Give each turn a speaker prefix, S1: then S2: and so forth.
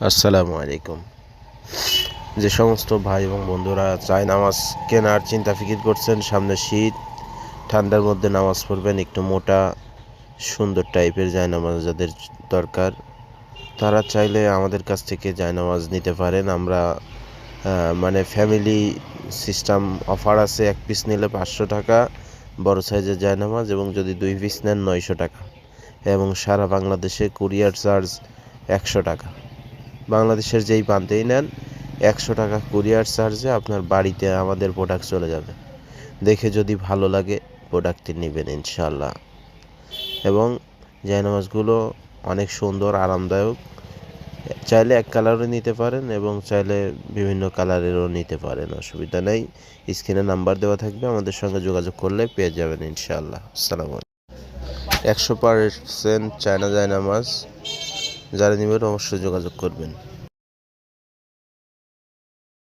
S1: আসসালামু আলাইকুম। যে সমস্ত ভাই এবং বন্ধুরা চায় নামাজ কেনার চিন্তা ফিকির করছেন, সামনে শীত, ঠান্ডার মধ্যে নামাজ পড়বেন, একটু মোটা সুন্দর টাইপের জায়নামাজ যাদের দরকার, তারা চাইলে আমাদের কাছ থেকে জায়নামাজ নিতে পারেন। আমরা মানে ফ্যামিলি সিস্টেম অফার আছে। 1 পিস নিলে 500 টাকা বড় সাইজের জায়নামাজ, এবং যদি 2 পিস নেন 900 টাকা, এবং সারা বাংলাদেশে কুরিয়ার চার্জ 100 টাকা। বাংলাদেশের যেই প্রান্তেই নেন 100 টাকা কুরিয়ার চার্জে আপনার বাড়িতে আমাদের প্রোডাক্ট চলে যাবে। দেখে যদি ভালো লাগে প্রোডাক্টটি নেবেন ইনশাআল্লাহ। এবং জায়নামাজগুলো অনেক সুন্দর, আরামদায়ক। চাইলে এক কালারও নিতে পারেন এবং চাইলে বিভিন্ন কালারেরও নিতে পারেন, অসুবিধা নেই। স্ক্রিনে নাম্বার দেওয়া থাকবে, আমাদের সঙ্গে যোগাযোগ করলে পেয়ে যাবেন ইনশাআল্লাহ। আসসালামু আলাইকুম। 100% চায়না জায়নামাজ, যারা নেবেন অবশ্যই যোগাযোগ করবেন।